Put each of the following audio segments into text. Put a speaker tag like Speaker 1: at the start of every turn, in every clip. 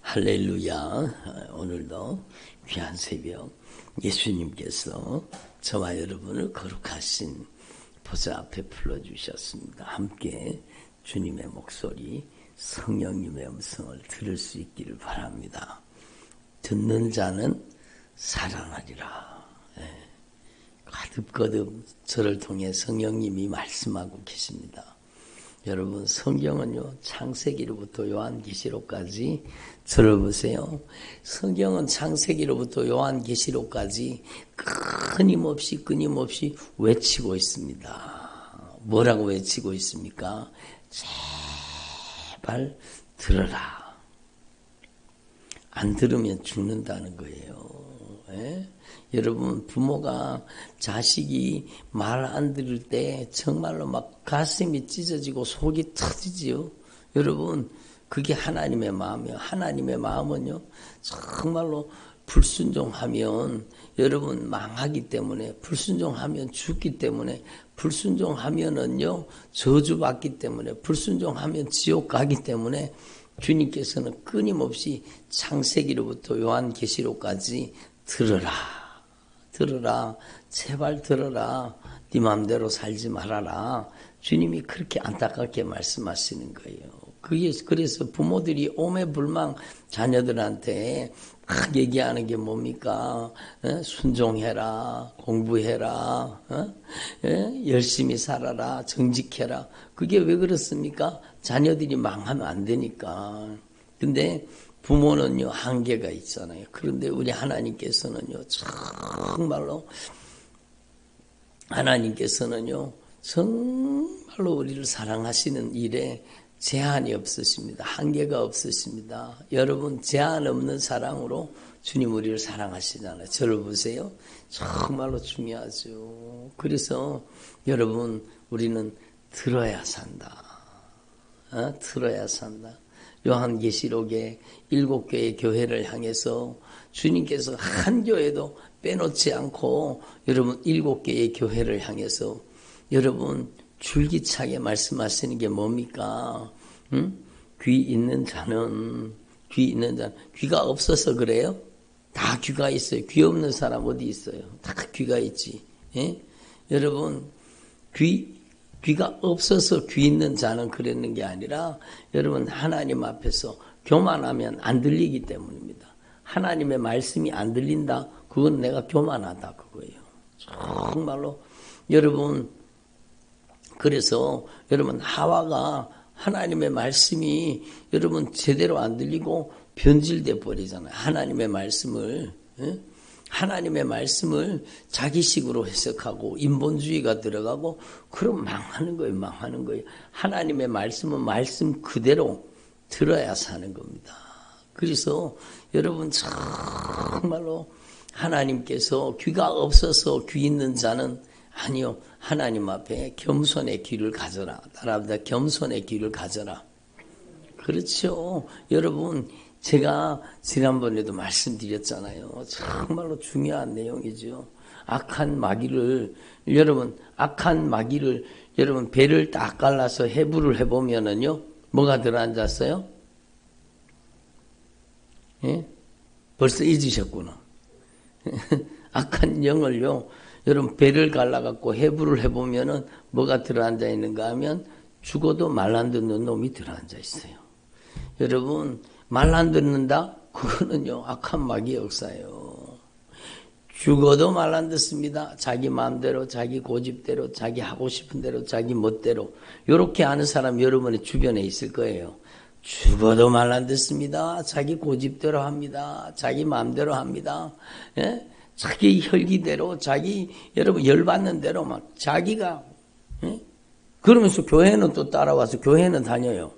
Speaker 1: 할렐루야. 오늘도 귀한 새벽 예수님께서 저와 여러분을 거룩하신 보좌 앞에 불러주셨습니다. 함께 주님의 목소리, 성령님의 음성을 들을 수 있기를 바랍니다. 듣는 자는 살아나리라. 거듭거듭 저를 통해 성령님이 말씀하고 계십니다. 여러분, 성경은요, 창세기로부터 요한계시록까지 들어보세요. 성경은 창세기로부터 요한계시록까지 끊임없이 외치고 있습니다. 뭐라고 외치고 있습니까? 제발 들어라. 안 들으면 죽는다는 거예요. 여러분, 부모가 자식이 말 안 들을 때 정말로 막 가슴이 찢어지고 속이 터지지요. 여러분, 그게 하나님의 마음이에요. 하나님의 마음은요, 정말로 불순종하면 여러분 망하기 때문에, 불순종하면 죽기 때문에, 불순종하면은요 저주받기 때문에, 불순종하면 지옥 가기 때문에 주님께서는 끊임없이 창세기로부터 요한계시록까지 들어라, 제발 들어라, 네 마음대로 살지 말아라. 주님이 그렇게 안타깝게 말씀하시는 거예요. 그래서 부모들이 오매불망 자녀들한테 막 얘기하는 게 뭡니까? 순종해라, 공부해라, 열심히 살아라, 정직해라. 그게 왜 그렇습니까? 자녀들이 망하면 안 되니까. 근데 부모는요, 한계가 있잖아요. 그런데 우리 하나님께서는요, 정말로 우리를 사랑하시는 일에 제한이 없으십니다. 한계가 없으십니다. 여러분, 제한 없는 사랑으로 주님 우리를 사랑하시잖아요. 저를 보세요. 정말로 중요하죠. 그래서 여러분, 우리는 들어야 산다. 들어야 산다. 요한계시록의 7개의 교회를 향해서 주님께서 한 교회도 빼놓지 않고 여러분 7개의 교회를 향해서 여러분 줄기차게 말씀하시는 게 뭡니까? 귀 있는 자는 귀가 없어서 그래요? 다 귀가 있어요. 귀 없는 사람 어디 있어요? 다 귀가 있지. 여러분 귀가 없어서 귀 있는 자는 그랬는 게 아니라 여러분 하나님 앞에서 교만하면 안 들리기 때문입니다. 하나님의 말씀이 안 들린다? 그건 내가 교만하다 그거예요. 정말로 여러분, 그래서 여러분 하와가 하나님의 말씀이 여러분 제대로 안 들리고 변질돼 버리잖아요. 하나님의 말씀을 자기식으로 해석하고 인본주의가 들어가고 그럼 망하는 거예요. 하나님의 말씀은 말씀 그대로 들어야 사는 겁니다. 그래서 여러분 정말로 하나님께서 귀가 없어서 귀 있는 자는 아니요. 하나님 앞에 겸손의 귀를 가져라. 따라합니다. 겸손의 귀를 가져라. 그렇죠. 여러분, 제가 지난번에도 말씀드렸잖아요. 정말로 중요한 내용이죠. 악한 마귀를 여러분 배를 딱 갈라서 해부를 해보면은요, 뭐가 들어앉았어요? 예? 벌써 잊으셨구나. 악한 영을요, 여러분 배를 갈라갖고 해부를 해보면은 뭐가 들어앉아 있는가 하면 죽어도 말 안 듣는 놈이 들어앉아 있어요. 여러분, 말 안 듣는다? 그거는요, 악한 마귀 역사예요. 죽어도 말 안 듣습니다. 자기 마음대로, 자기 고집대로, 자기 하고 싶은 대로, 자기 멋대로. 이렇게 하는 사람 여러분의 주변에 있을 거예요. 죽어도 말 안 듣습니다. 자기 고집대로 합니다. 자기 마음대로 합니다. 예? 자기 혈기대로, 여러분 열받는 대로 막 자기가, 예? 그러면서 교회는 또 따라와서 교회는 다녀요.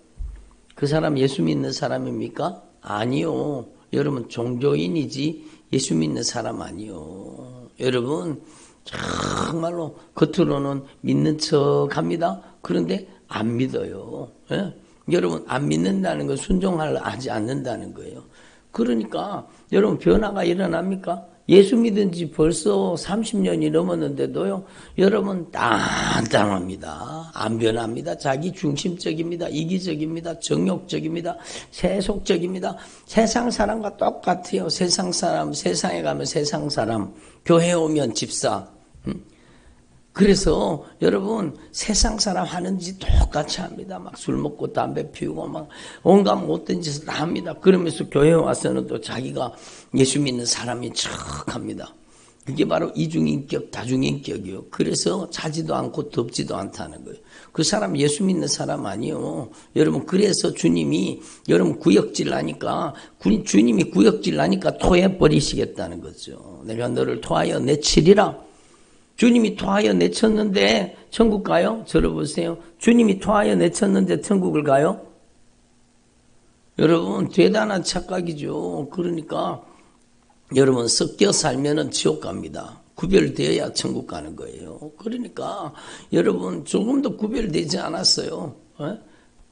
Speaker 1: 그 사람 예수 믿는 사람입니까? 아니요. 여러분 종교인이지 예수 믿는 사람 아니요. 여러분 정말로 겉으로는 믿는 척합니다. 그런데 안 믿어요. 예? 여러분 안 믿는다는 건 순종하지 않는다는 거예요. 그러니까 여러분 변화가 일어납니까? 예수 믿은 지 벌써 30년이 넘었는데도요, 여러분 단단합니다. 안 변합니다. 자기 중심적입니다. 이기적입니다. 정욕적입니다. 세속적입니다. 세상 사람과 똑같아요. 세상 사람, 세상에 가면 세상 사람, 교회 오면 집사. 그래서 여러분 세상 사람 하는 짓 똑같이 합니다. 막 술 먹고 담배 피우고 막 온갖 못된 짓을 다 합니다. 그러면서 교회에 와서는 또 자기가 예수 믿는 사람인 척합니다. 그게 바로 이중인격, 다중인격이요. 그래서 자지도 않고 덥지도 않다는 거예요. 그 사람 예수 믿는 사람 아니요. 여러분 그래서 주님이 여러분 구역질 나니까 주님이 구역질 나니까 토해 버리시겠다는 거죠. 내가 너를 토하여 내치리라. 주님이 토하여 내쳤는데 천국 가요? 들어보세요. 주님이 토하여 내쳤는데 천국을 가요? 여러분 대단한 착각이죠. 그러니까 여러분 섞여 살면은 지옥 갑니다. 구별되어야 천국 가는 거예요. 그러니까 여러분 조금 더 구별되지 않았어요.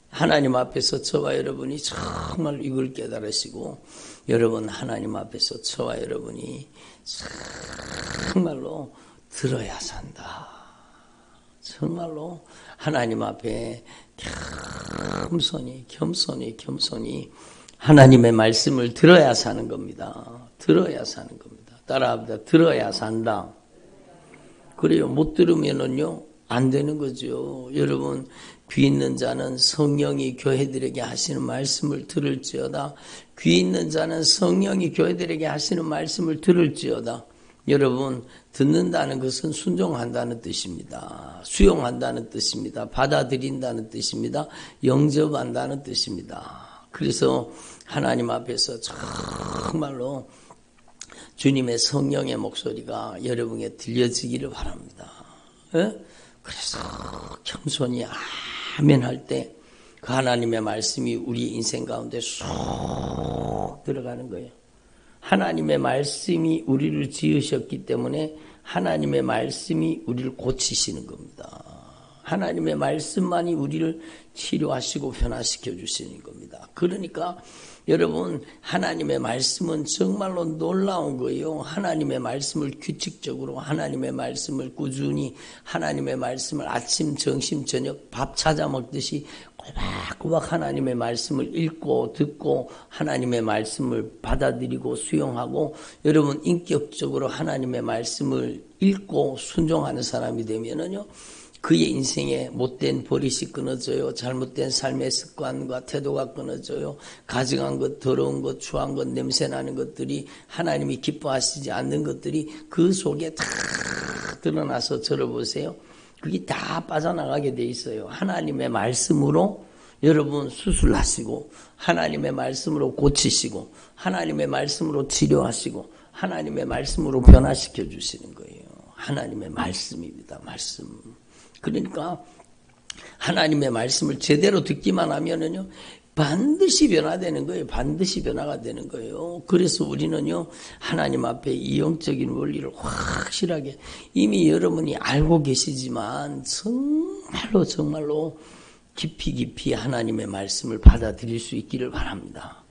Speaker 1: 하나님 앞에서 저와 여러분이 정말 이걸 깨달으시고 여러분 하나님 앞에서 저와 여러분이 정말로 들어야 산다. 정말로 하나님 앞에 겸손히 하나님의 말씀을 들어야 사는 겁니다. 들어야 사는 겁니다. 따라합니다. 들어야 산다. 그래요. 못 들으면은요 안 되는 거죠. 여러분 귀 있는 자는 성령이 교회들에게 하시는 말씀을 들을지어다. 귀 있는 자는 성령이 교회들에게 하시는 말씀을 들을지어다. 여러분 듣는다는 것은 순종한다는 뜻입니다. 수용한다는 뜻입니다. 받아들인다는 뜻입니다. 영접한다는 뜻입니다. 그래서 하나님 앞에서 정말로 주님의 성령의 목소리가 여러분에게 들려지기를 바랍니다. 그래서 겸손히 아멘 할 때 그 하나님의 말씀이 우리 인생 가운데 쏙 들어가는 거예요. 하나님의 말씀이 우리를 지으셨기 때문에 하나님의 말씀이 우리를 고치시는 겁니다. 하나님의 말씀만이 우리를 치료하시고 변화시켜 주시는 겁니다. 그러니까 여러분 하나님의 말씀은 정말로 놀라운 거예요. 하나님의 말씀을 규칙적으로 하나님의 말씀을 꾸준히 하나님의 말씀을 아침 점심 저녁 밥 찾아 먹듯이 꼬박꼬박 하나님의 말씀을 읽고 듣고 하나님의 말씀을 받아들이고 수용하고 여러분 인격적으로 하나님의 말씀을 읽고 순종하는 사람이 되면은요 그의 인생에 못된 버릇이 끊어져요. 잘못된 삶의 습관과 태도가 끊어져요. 가증한 것, 더러운 것, 추한 것, 냄새나는 것들이 하나님이 기뻐하시지 않는 것들이 그 속에 다 드러나서 들어보세요. 그게 다 빠져나가게 돼 있어요. 하나님의 말씀으로 여러분 수술하시고 하나님의 말씀으로 고치시고 하나님의 말씀으로 치료하시고 하나님의 말씀으로 변화시켜 주시는 거예요. 하나님의 말씀입니다. 말씀. 그러니까 하나님의 말씀을 제대로 듣기만 하면은요 반드시 변화되는 거예요. 반드시 변화가 되는 거예요. 그래서 우리는요 하나님 앞에 이 영적인 원리를 확실하게 이미 여러분이 알고 계시지만 정말로 깊이 하나님의 말씀을 받아들일 수 있기를 바랍니다.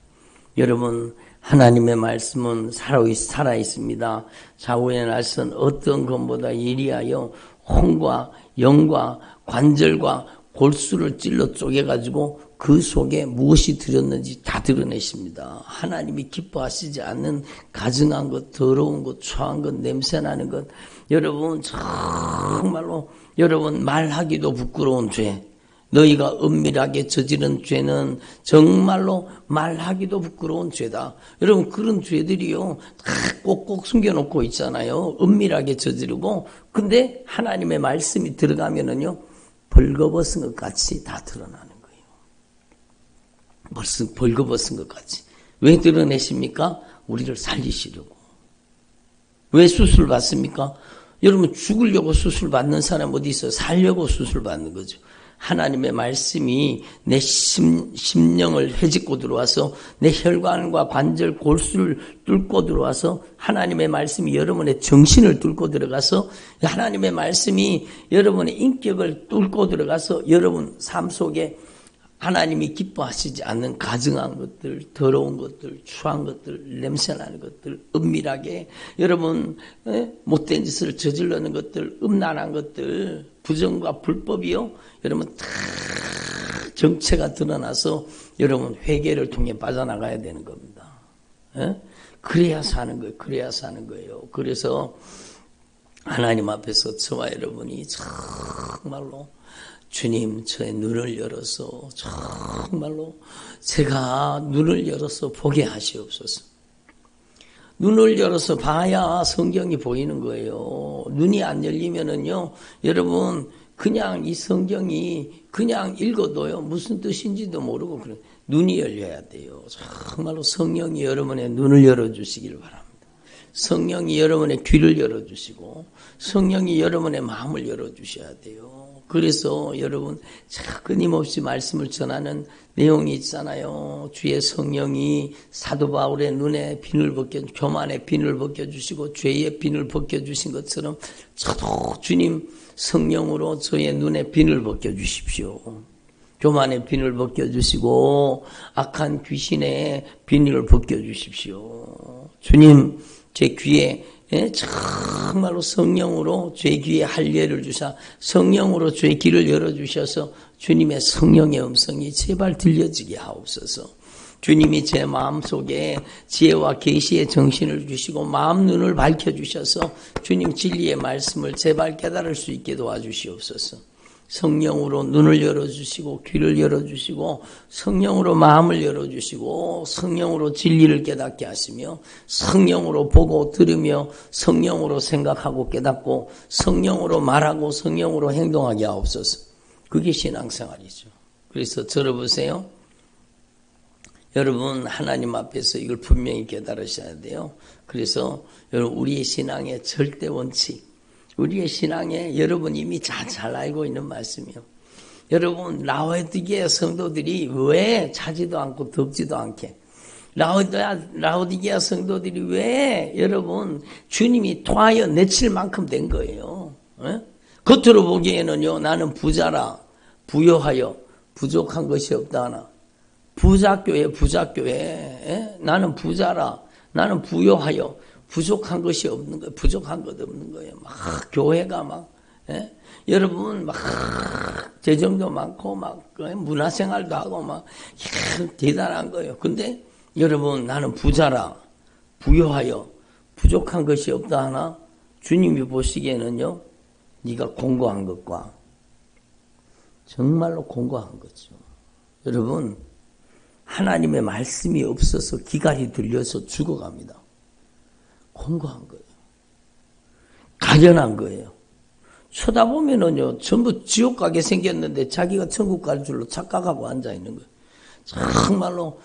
Speaker 1: 여러분 하나님의 말씀은 살아 있습니다. 좌우의 날선 어떤 것보다 예리하여 혼과 영과 관절과 골수를 찔러 쪼개가지고 그 속에 무엇이 들었는지 다 드러내십니다. 하나님이 기뻐하시지 않는 가증한 것, 더러운 것, 추한 것, 냄새나는 것 여러분 정말로 여러분 말하기도 부끄러운 죄 너희가 은밀하게 저지른 죄는 정말로 말하기도 부끄러운 죄다. 여러분 그런 죄들이요 다 꼭꼭 숨겨놓고 있잖아요. 은밀하게 저지르고 근데 하나님의 말씀이 들어가면은요 벌거벗은 것 같이 다 드러나는 거예요. 벌거벗은 것 같이. 왜 드러내십니까? 우리를 살리시려고. 왜 수술 받습니까? 여러분 죽으려고 수술 받는 사람 어디 있어요? 살려고 수술 받는 거죠. 하나님의 말씀이 내 심령을 헤집고 들어와서 내 혈관과 관절 골수를 뚫고 들어와서 하나님의 말씀이 여러분의 정신을 뚫고 들어가서 하나님의 말씀이 여러분의 인격을 뚫고 들어가서 여러분 삶 속에 하나님이 기뻐하시지 않는 가증한 것들, 더러운 것들, 추한 것들, 냄새나는 것들, 은밀하게 여러분 못된 짓을 저지르는 것들, 음란한 것들, 부정과 불법이요. 여러분 다 정체가 드러나서 여러분 회개를 통해 빠져나가야 되는 겁니다. 그래야 사는 거예요. 그래야 사는 거예요. 그래서 하나님 앞에서 저와 여러분이 정말로 주님 저의 눈을 열어서 정말로 제가 눈을 열어서 보게 하시옵소서. 눈을 열어서 봐야 성경이 보이는 거예요. 눈이 안 열리면은요, 여러분 그냥 이 성경이 그냥 읽어도요 무슨 뜻인지도 모르고 그래. 눈이 열려야 돼요. 정말로 성령이 여러분의 눈을 열어주시길 바랍니다. 성령이 여러분의 귀를 열어주시고 성령이 여러분의 마음을 열어주셔야 돼요. 그래서 여러분 끊임없이 말씀을 전하는 내용이 있잖아요. 주의 성령이 사도 바울의 눈에 비늘 교만의 비늘 벗겨주시고 죄의 비늘 벗겨주신 것처럼 저도 주님 성령으로 저의 눈에 비늘 벗겨주십시오. 교만의 비늘 벗겨주시고 악한 귀신의 비늘을 벗겨주십시오. 주님 제 귀에 정말로 성령으로 제 귀에 할례를 주사 성령으로 제 귀를 열어주셔서 주님의 성령의 음성이 제발 들려지게 하옵소서. 주님이 제 마음속에 지혜와 계시의 정신을 주시고 마음 눈을 밝혀주셔서 주님 진리의 말씀을 제발 깨달을 수 있게 도와주시옵소서. 성령으로 눈을 열어주시고 귀를 열어주시고 성령으로 마음을 열어주시고 성령으로 진리를 깨닫게 하시며 성령으로 보고 들으며 성령으로 생각하고 깨닫고 성령으로 말하고 성령으로 행동하게 하옵소서. 그게 신앙생활이죠. 그래서 들어보세요. 여러분 하나님 앞에서 이걸 분명히 깨달으셔야 돼요. 그래서 여러분 우리의 신앙의 절대 원칙, 우리의 신앙에 여러분 이미 잘 알고 있는 말씀이요. 여러분 라오디게아 성도들이 왜 자지도 않고 덥지도 않게 라오디게아 성도들이 왜 여러분 주님이 토하여 내칠 만큼 된 거예요. 겉으로 보기에는요 나는 부여하여 부족한 것이 없다 하나. 부자교회. 나는 부자라. 나는 부여하여 부족한 것이 없는 거예요. 부족한 것 없는 거예요. 막 교회가 막 여러분 막 재정도 많고 막 문화생활도 하고 막 대단한 거예요. 근데 여러분 나는 부자라. 부여하여 부족한 것이 없다 하나. 주님이 보시기에는요. 네가 공고한 것과 정말로 공고한 거죠. 여러분 하나님의 말씀이 없어서 기갈이 들려서 죽어갑니다. 공고한 거예요. 가련한 거예요. 쳐다보면은요, 전부 지옥 가게 생겼는데 자기가 천국 갈 줄로 착각하고 앉아있는 거예요. 정말로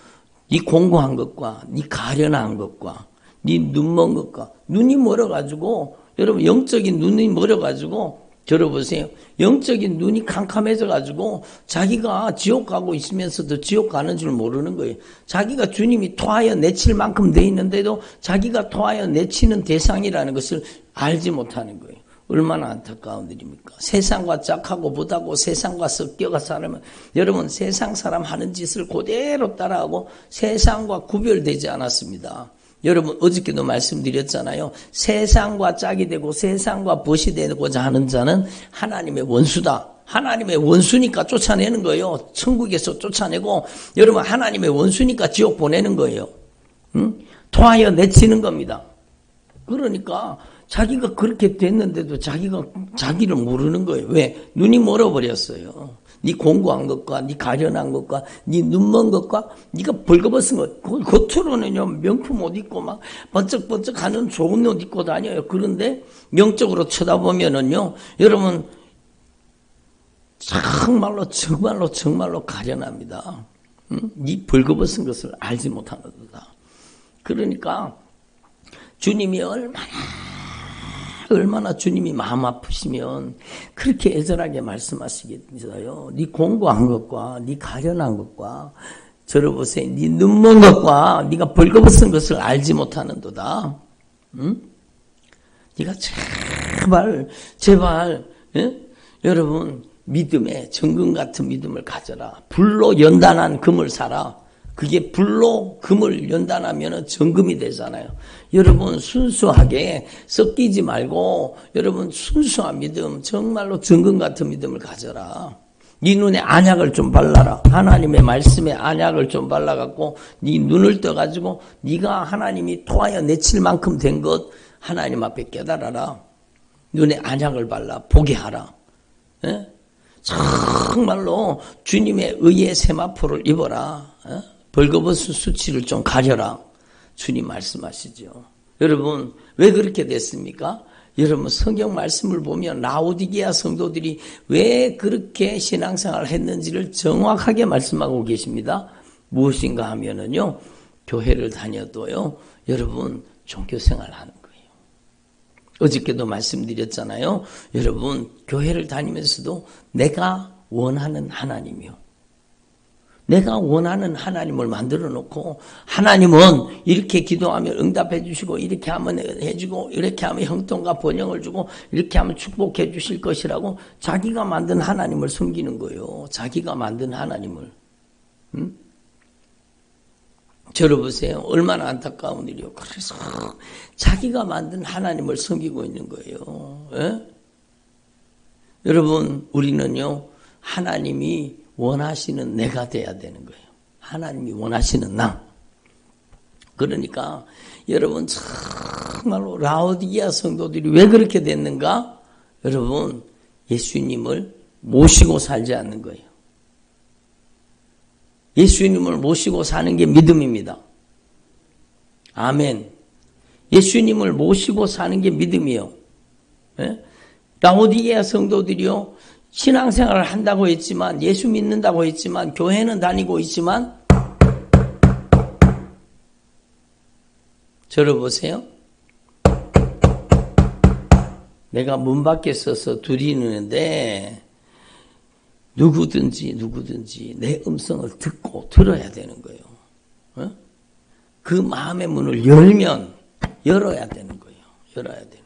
Speaker 1: 네 공고한 것과 네 가련한 것과 네 눈먼 것과 눈이 멀어가지고 여러분 영적인 눈이 멀어가지고 들어보세요. 영적인 눈이 캄캄해져가지고 자기가 지옥 가고 있으면서도 지옥 가는 줄 모르는 거예요. 자기가 주님이 토하여 내칠 만큼 돼 있는데도 자기가 토하여 내치는 대상이라는 것을 알지 못하는 거예요. 얼마나 안타까운 일입니까? 세상과 짝하고 보다고 세상과 섞여가 살면 여러분 세상 사람 하는 짓을 그대로 따라하고 세상과 구별되지 않았습니다. 여러분 어저께도 말씀드렸잖아요. 세상과 짝이 되고 세상과 벗이 되고자 하는 자는 하나님의 원수다. 하나님의 원수니까 쫓아내는 거예요. 천국에서 쫓아내고 여러분 하나님의 원수니까 지옥 보내는 거예요. 토하여 내치는 겁니다. 그러니까 자기가 그렇게 됐는데도 자기를 모르는 거예요. 왜? 눈이 멀어버렸어요. 네 공고한 것과 네 가련한 것과 네 눈먼 것과 네가 벌거벗은 것 겉으로는요 명품 옷 입고 막 번쩍번쩍 하는 좋은 옷 입고 다녀요. 그런데 영적으로 쳐다보면은요 여러분 정말로 가련합니다. 네 벌거벗은 것을 알지 못하는도다. 그러니까 주님이 얼마나 주님이 마음 아프시면 그렇게 애절하게 말씀하시겠어요. 네 공고한 것과 네 가련한 것과 들어보세요. 네 눈먼 것과 네가 벌거벗은 것을 알지 못하는도다. 네가 제발 여러분 믿음에 정금 같은 믿음을 가져라. 불로 연단한 금을 사라. 그게 불로 금을 연단하면 정금이 되잖아요. 여러분 순수하게 섞이지 말고 여러분 순수한 믿음, 정말로 정금 같은 믿음을 가져라. 네 눈에 안약을 좀 발라라. 하나님의 말씀에 안약을 좀 발라갖고 네 눈을 떠가지고 네가 하나님이 토하여 내칠 만큼 된 것 하나님 앞에 깨달아라. 눈에 안약을 발라 보게 하라. 예? 정말로 주님의 의의 세마포를 입어라. 예? 벌거벗은 수치를 좀 가려라. 주님 말씀하시죠. 여러분 왜 그렇게 됐습니까? 여러분 성경 말씀을 보면 라오디게아 성도들이 왜 그렇게 신앙생활을 했는지를 정확하게 말씀하고 계십니다. 무엇인가 하면은요, 교회를 다녀도요, 여러분 종교생활을 하는 거예요. 어저께도 말씀드렸잖아요. 여러분 교회를 다니면서도 내가 원하는 하나님이요. 내가 원하는 하나님을 만들어 놓고 하나님은 이렇게 기도하면 응답해 주시고 이렇게 하면 해주고 이렇게 하면 형통과 번영을 주고 이렇게 하면 축복해 주실 것이라고 자기가 만든 하나님을 섬기는 거예요. 자기가 만든 하나님을. 저를 보세요. 얼마나 안타까운 일이요. 그래서 자기가 만든 하나님을 섬기고 있는 거예요. 예? 여러분 우리는요 하나님이 원하시는 내가 돼야 되는 거예요. 하나님이 원하시는 나. 그러니까 여러분 정말로 라오디게아 성도들이 왜 그렇게 됐는가? 여러분 예수님을 모시고 살지 않는 거예요. 예수님을 모시고 사는 게 믿음입니다. 아멘. 예수님을 모시고 사는 게 믿음이에요. 예? 라오디게아 성도들이요. 신앙생활을 한다고 했지만 예수 믿는다고 했지만 교회는 다니고 있지만 저를 보세요. 내가 문 밖에 서서 두리는데 누구든지 내 음성을 듣고 들어야 되는 거예요. 어? 그 마음의 문을 열어야 되는 거예요. 열어야 되는 거예요.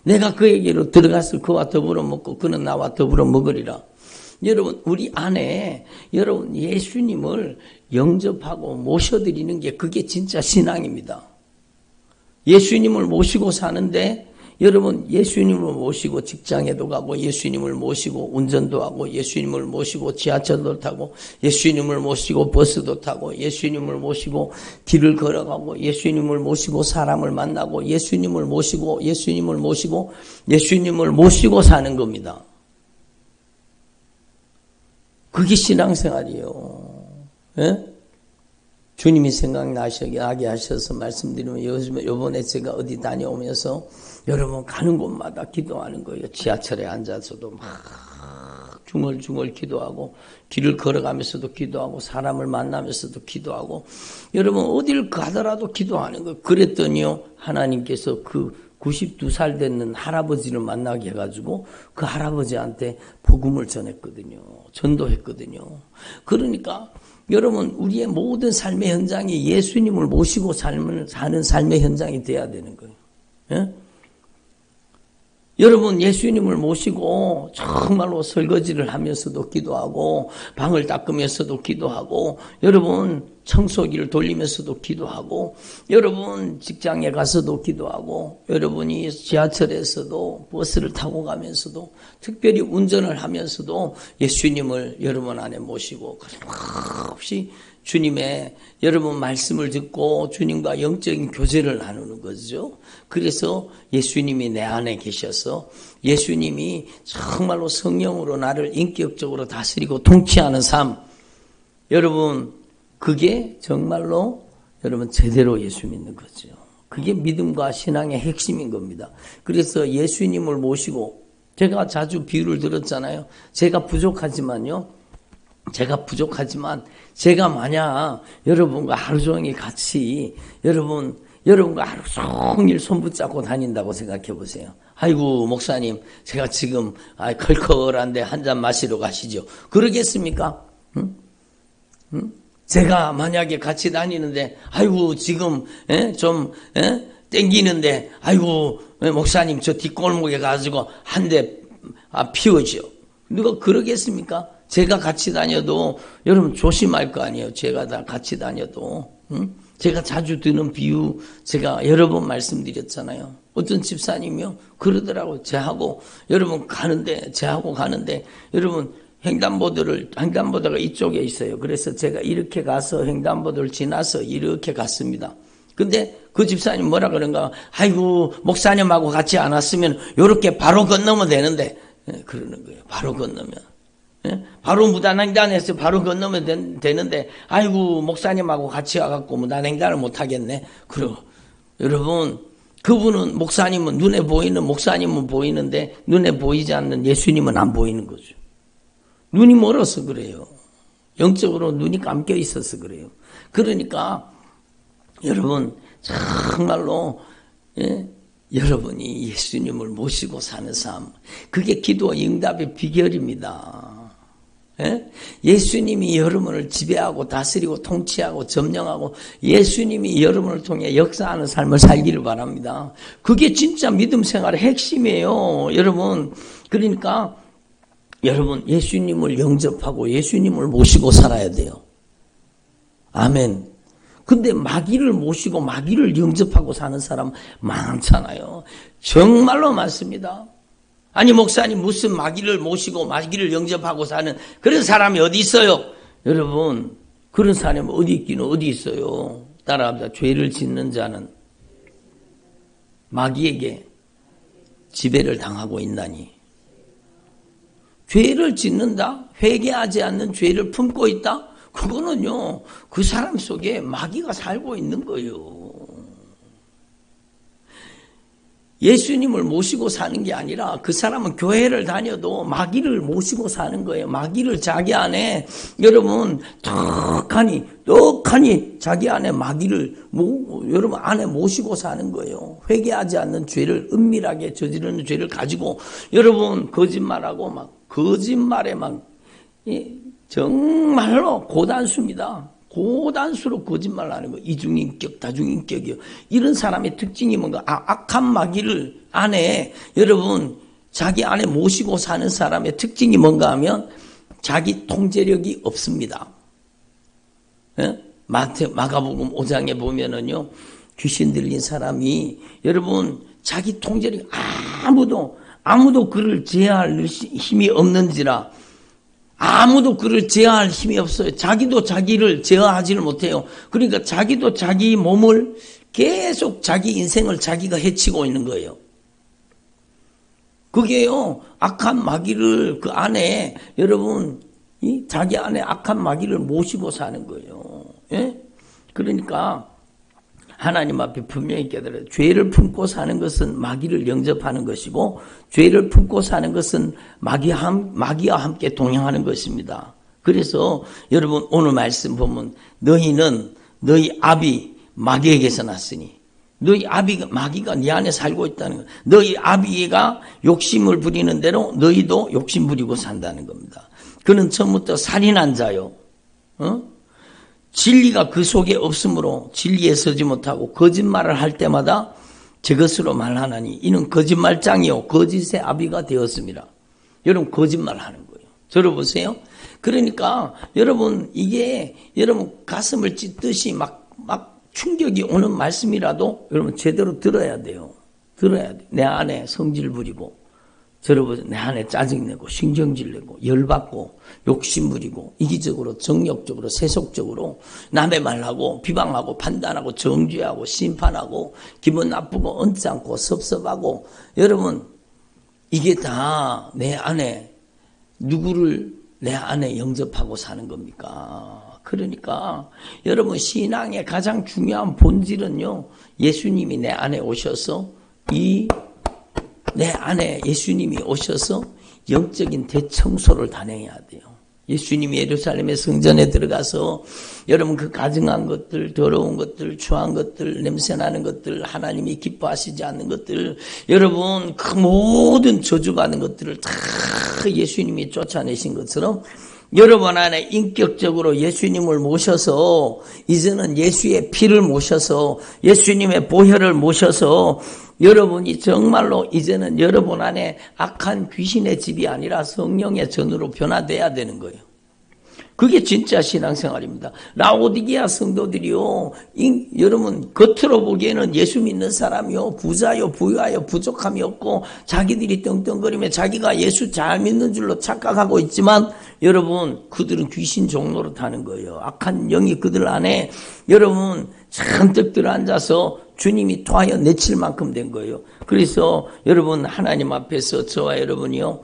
Speaker 1: 내가 그에게로 들어가서 그와 더불어 먹고 그는 나와 더불어 먹으리라. 여러분 우리 안에 여러분 예수님을 영접하고 모셔드리는 게 그게 진짜 신앙입니다. 예수님을 모시고 사는데 여러분 예수님을 모시고 직장에도 가고 예수님을 모시고 운전도 하고 예수님을 모시고 지하철도 타고 예수님을 모시고 버스도 타고 예수님을 모시고 길을 걸어가고 예수님을 모시고 사람을 만나고 예수님을 모시고 사는 겁니다. 그게 신앙생활이에요. 예? 주님이 생각나게 하셔서 말씀드리면 요번에 제가 어디 다녀오면서 여러분 가는 곳마다 기도하는 거예요. 지하철에 앉아서도 막 중얼중얼 기도하고 길을 걸어가면서도 기도하고 사람을 만나면서도 기도하고 여러분 어딜 가더라도 기도하는 거예요. 그랬더니요 하나님께서 그 92살 됐는 할아버지를 만나게 해가지고 그 할아버지한테 복음을 전했거든요. 전도했거든요. 그러니까 여러분 우리의 모든 삶의 현장이 예수님을 모시고 사는 삶의 현장이 돼야 되는 거예요. 예? 여러분 예수님을 모시고 정말로 설거지를 하면서도 기도하고 방을 닦으면서도 기도하고 여러분 청소기를 돌리면서도 기도하고 여러분 직장에 가서도 기도하고 여러분이 지하철에서도 버스를 타고 가면서도 특별히 운전을 하면서도 예수님을 여러분 안에 모시고 끊임없이 주님의 여러분 말씀을 듣고 주님과 영적인 교제를 나누는 거죠. 그래서 예수님이 내 안에 계셔서 예수님이 정말로 성령으로 나를 인격적으로 다스리고 통치하는 삶. 여러분 그게 정말로 여러분 제대로 예수 믿는 거죠. 그게 믿음과 신앙의 핵심인 겁니다. 그래서 예수님을 모시고 제가 자주 비유를 들었잖아요. 제가 부족하지만 제가 만약 여러분과 하루 종일 같이 여러분과 하루 종일 손 붙잡고 다닌다고 생각해 보세요. 아이고 목사님 제가 지금 컬컬한데 한 잔 마시러 가시죠. 그러겠습니까? 응? 제가 만약에 같이 다니는데 아이고 지금 좀 땡기는데 아이고 목사님 저 뒷골목에 가지고 한 대 피우죠. 누가 그러겠습니까? 제가 같이 다녀도 여러분 조심할 거 아니에요. 제가 다 같이 다녀도. 응? 제가 자주 드는 비유 제가 여러 번 말씀드렸잖아요. 어떤 집사님이요 그러더라고요. 저하고 가는데 여러분 횡단보도가 이쪽에 있어요. 그래서 제가 이렇게 가서 횡단보도를 지나서 이렇게 갔습니다. 근데 그 집사님 뭐라 그런가? 아이고 목사님하고 같이 안 왔으면 요렇게 바로 건너면 되는데 그러는 거예요. 바로 건너면. 바로 무단횡단해서 바로 건너면 되는데 아이고 목사님하고 같이 와갖고 무단횡단을 못하겠네. 그리고 여러분 그분은 목사님은 눈에 보이는 목사님은 보이는데 눈에 보이지 않는 예수님은 안 보이는 거죠. 눈이 멀어서 그래요. 영적으로 눈이 감겨 있어서 그래요. 그러니까 여러분 정말로 여러분이 예수님을 모시고 사는 삶 그게 기도와 응답의 비결입니다. 예수님이 여러분을 지배하고 다스리고 통치하고 점령하고 예수님이 여러분을 통해 역사하는 삶을 살기를 바랍니다. 그게 진짜 믿음 생활의 핵심이에요. 여러분 그러니까 여러분 예수님을 영접하고 예수님을 모시고 살아야 돼요. 아멘. 근데 마귀를 모시고 마귀를 영접하고 사는 사람 많잖아요. 정말로 많습니다. 아니 목사님 무슨 마귀를 모시고 마귀를 영접하고 사는 그런 사람이 어디 있어요? 여러분 그런 사람이 어디 있기는 어디 있어요? 따라합니다. 죄를 짓는 자는 마귀에게 지배를 당하고 있나니. 죄를 짓는다? 회개하지 않는 죄를 품고 있다? 그거는요 그 사람 속에 마귀가 살고 있는 거예요. 예수님을 모시고 사는 게 아니라 그 사람은 교회를 다녀도 마귀를 모시고 사는 거예요. 마귀를 자기 안에 여러분 떡하니 자기 안에 마귀를 여러분 안에 모시고 사는 거예요. 회개하지 않는 죄를 은밀하게 저지르는 죄를 가지고 여러분 거짓말하고 거짓말에 정말로 고단수입니다. 고단수로 거짓말하는 거. 이중인격, 다중인격이요. 이런 사람의 특징이 뭔가 악한 마귀를 안에 여러분 자기 안에 모시고 사는 사람의 특징이 뭔가 하면 자기 통제력이 없습니다. 마가복음 5장에 보면은요 귀신 들린 사람이 여러분 자기 통제력이 아무도 그를 제어할 힘이 없는지라 아무도 그를 제어할 힘이 없어요. 자기도 자기를 제어하지를 못해요. 그러니까 자기도 자기 몸을 계속 자기 인생을 자기가 해치고 있는 거예요. 그게요 악한 마귀를 그 안에 여러분 자기 안에 악한 마귀를 모시고 사는 거예요. 그러니까 하나님 앞에 분명히 깨달아요. 죄를 품고 사는 것은 마귀를 영접하는 것이고 죄를 품고 사는 것은 마귀와 함께 동행하는 것입니다. 그래서 여러분 오늘 말씀 보면 너희는 너희 아비 마귀에게서 났으니 너희 마귀가 네 안에 살고 있다는 거예요. 너희 아비가 욕심을 부리는 대로 너희도 욕심 부리고 산다는 겁니다. 그는 처음부터 살인한 자요. 진리가 그 속에 없으므로 진리에 서지 못하고 거짓말을 할 때마다 저것으로 말하나니 이는 거짓말장이요 거짓의 아비가 되었습니다. 여러분 거짓말하는 거예요. 들어보세요. 그러니까 여러분 이게 여러분 가슴을 찢듯이 막 충격이 오는 말씀이라도 여러분 제대로 들어야 돼요. 내 안에 성질 부리고 들어보세요. 내 안에 짜증내고 신경질내고 열받고 욕심부리고 이기적으로 정욕적으로 세속적으로 남의 말하고 비방하고 판단하고 정죄하고 심판하고 기분 나쁘고 언짢고 섭섭하고 여러분 이게 다 내 안에 누구를 내 안에 영접하고 사는 겁니까? 그러니까 여러분 신앙의 가장 중요한 본질은요 예수님이 내 안에 오셔서 내 안에 예수님이 오셔서 영적인 대청소를 단행해야 돼요. 예수님이 예루살렘의 성전에 들어가서 여러분 그 가증한 것들, 더러운 것들, 추한 것들, 냄새나는 것들, 하나님이 기뻐하시지 않는 것들, 여러분 그 모든 저주받은 것들을 다 예수님이 쫓아내신 것처럼 여러분 안에 인격적으로 예수님을 모셔서 이제는 예수의 피를 모셔서 예수님의 보혈을 모셔서 여러분이 정말로 이제는 여러분 안에 악한 귀신의 집이 아니라 성령의 전으로 변화돼야 되는 거예요. 그게 진짜 신앙생활입니다. 라오디게아 성도들이요, 여러분 겉으로 보기에는 예수 믿는 사람이요, 부자요, 부유하여 부족함이 없고 자기들이 떵떵거리며 자기가 예수 잘 믿는 줄로 착각하고 있지만 여러분 그들은 귀신 종로로 타는 거예요. 악한 영이 그들 안에 여러분 잔뜩 들어앉아서 주님이 토하여 내칠 만큼 된 거예요. 그래서 여러분 하나님 앞에서 저와 여러분이요,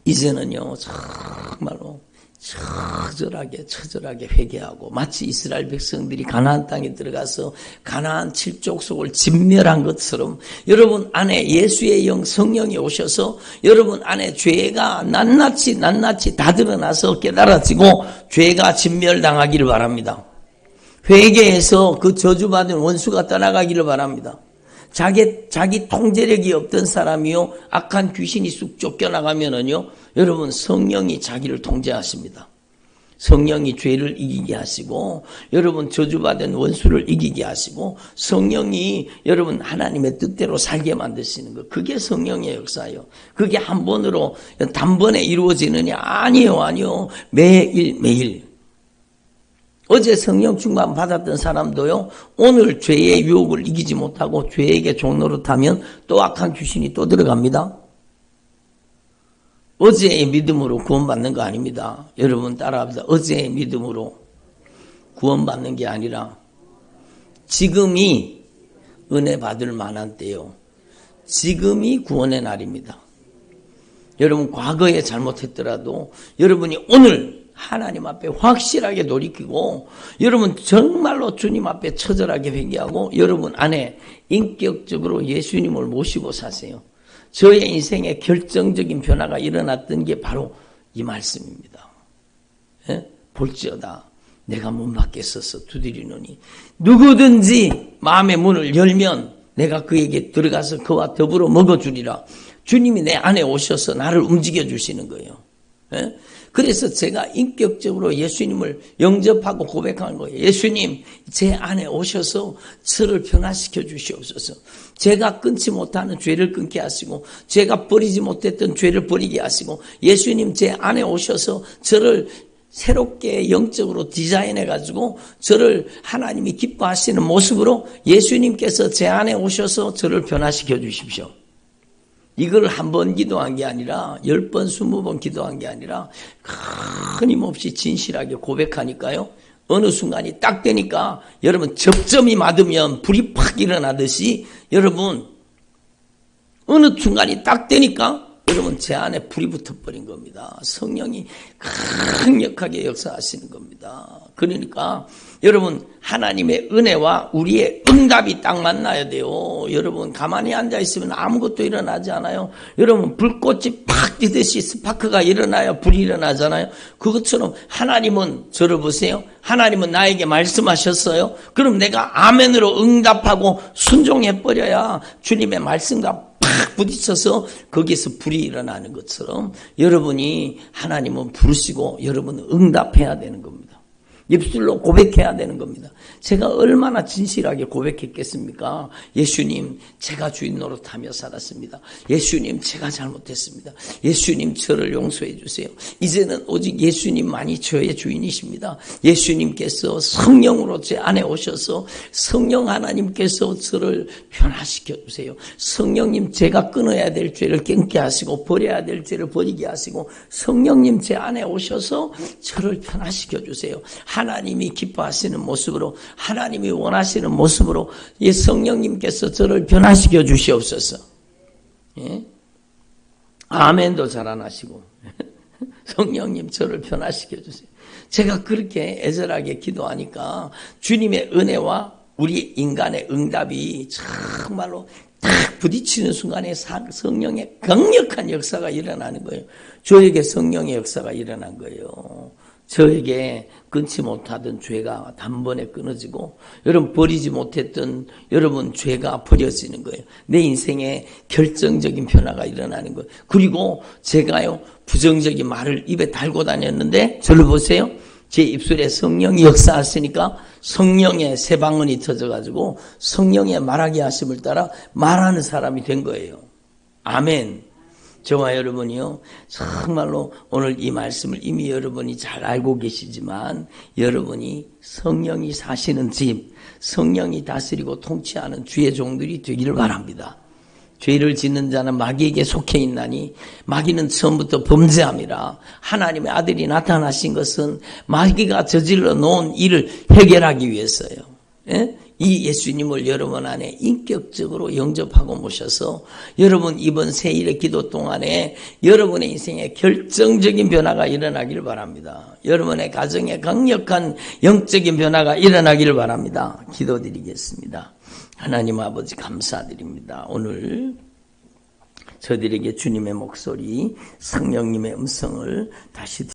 Speaker 1: 이제는요 정말로 처절하게 회개하고, 마치 이스라엘 백성들이 가나안 땅에 들어가서 가나안 7족속을 진멸한 것처럼 여러분 안에 예수의 영 성령이 오셔서 여러분 안에 죄가 낱낱이 다 드러나서 깨달아지고 죄가 진멸당하기를 바랍니다. 회개해서 그 저주받은 원수가 떠나가기를 바랍니다. 자기 통제력이 없던 사람이요, 악한 귀신이 쑥 쫓겨나가면은요, 여러분 성령이 자기를 통제하십니다. 성령이 죄를 이기게 하시고, 여러분 저주받은 원수를 이기게 하시고, 성령이 여러분 하나님의 뜻대로 살게 만드시는 것, 그게 성령의 역사예요. 그게 한 번으로 단번에 이루어지느냐? 아니요. 매일. 어제 성령 충만 받았던 사람도요, 오늘 죄의 유혹을 이기지 못하고 죄에게 종노릇하면 또 악한 귀신이 또 들어갑니다. 어제의 믿음으로 구원받는 거 아닙니다. 여러분 따라합시다. 어제의 믿음으로 구원받는 게 아니라 지금이 은혜 받을 만한 때요, 지금이 구원의 날입니다. 여러분 과거에 잘못했더라도 여러분이 오늘 하나님 앞에 확실하게 돌이키고 여러분 정말로 주님 앞에 처절하게 회개하고 여러분 안에 인격적으로 예수님을 모시고 사세요. 저의 인생에 결정적인 변화가 일어났던 게 바로 이 말씀입니다. 예? 볼지어다 내가 문 밖에 서서 두드리노니 누구든지 마음의 문을 열면 내가 그에게 들어가서 그와 더불어 먹어주리라. 주님이 내 안에 오셔서 나를 움직여 주시는 거예요. 예? 그래서 제가 인격적으로 예수님을 영접하고 고백하는 거예요. 예수님, 제 안에 오셔서 저를 변화시켜 주시옵소서. 제가 끊지 못하는 죄를 끊게 하시고, 제가 버리지 못했던 죄를 버리게 하시고, 예수님 제 안에 오셔서 저를 새롭게 영적으로 디자인해가지고 저를 하나님이 기뻐하시는 모습으로 예수님께서 제 안에 오셔서 저를 변화시켜 주십시오. 이걸 한 번 기도한 게 아니라 10번, 20번 기도한 게 아니라 끊임없이 진실하게 고백하니까요. 어느 순간이 딱 되니까 여러분 접점이 맞으면 불이 팍 일어나듯이 여러분 어느 순간이 딱 되니까 여러분 제 안에 불이 붙어버린 겁니다. 성령이 강력하게 역사하시는 겁니다. 그러니까 여러분 하나님의 은혜와 우리의 응답이 딱 만나야 돼요. 여러분 가만히 앉아있으면 아무것도 일어나지 않아요. 여러분 불꽃이 팍 뛰듯이 스파크가 일어나야 불이 일어나잖아요. 그것처럼 하나님은 저를 보세요. 하나님은 나에게 말씀하셨어요. 그럼 내가 아멘으로 응답하고 순종해버려야 주님의 말씀과 팍 부딪혀서 거기에서 불이 일어나는 것처럼 여러분이 하나님은 부르시고 여러분은 응답해야 되는 겁니다. 입술로 고백해야 되는 겁니다. 제가 얼마나 진실하게 고백했겠습니까? 예수님, 제가 주인 노릇하며 살았습니다. 예수님, 제가 잘못했습니다. 예수님, 저를 용서해 주세요. 이제는 오직 예수님만이 저의 주인이십니다. 예수님께서 성령으로 제 안에 오셔서 성령 하나님께서 저를 변화시켜 주세요. 성령님, 제가 끊어야 될 죄를 끊게 하시고 버려야 될 죄를 버리게 하시고 성령님 제 안에 오셔서 저를 변화시켜 주세요. 하나님이 기뻐하시는 모습으로 하나님이 원하시는 모습으로 예, 성령님께서 저를 변화시켜 주시옵소서. 예? 아멘도 잘 안 하시고 성령님 저를 변화시켜 주세요. 제가 그렇게 애절하게 기도하니까 주님의 은혜와 우리 인간의 응답이 정말로 딱 부딪히는 순간에 성령의 강력한 역사가 일어나는 거예요. 저에게 성령의 역사가 일어난 거예요. 저에게 끊지 못하던 죄가 단번에 끊어지고 여러분 버리지 못했던 여러분 죄가 버려지는 거예요. 내 인생에 결정적인 변화가 일어나는 거예요. 그리고 제가요 부정적인 말을 입에 달고 다녔는데 저를 보세요. 제 입술에 성령이 역사하시니까 성령의 새 방언이 터져가지고 성령의 말하게 하심을 따라 말하는 사람이 된 거예요. 아멘. 저와 여러분이요 정말로 오늘 이 말씀을 이미 여러분이 잘 알고 계시지만 여러분이 성령이 사시는 집, 성령이 다스리고 통치하는 주의 종들이 되기를 바랍니다. 죄를 짓는 자는 마귀에게 속해 있나니 마귀는 처음부터 범죄함이라. 하나님의 아들이 나타나신 것은 마귀가 저질러 놓은 일을 해결하기 위해서요. 예? 이 예수님을 여러분 안에 인격적으로 영접하고 모셔서 여러분 이번 새일의 기도 동안에 여러분의 인생에 결정적인 변화가 일어나기를 바랍니다. 여러분의 가정에 강력한 영적인 변화가 일어나기를 바랍니다. 기도드리겠습니다. 하나님 아버지 감사드립니다. 오늘 저들에게 주님의 목소리, 성령님의 음성을 다시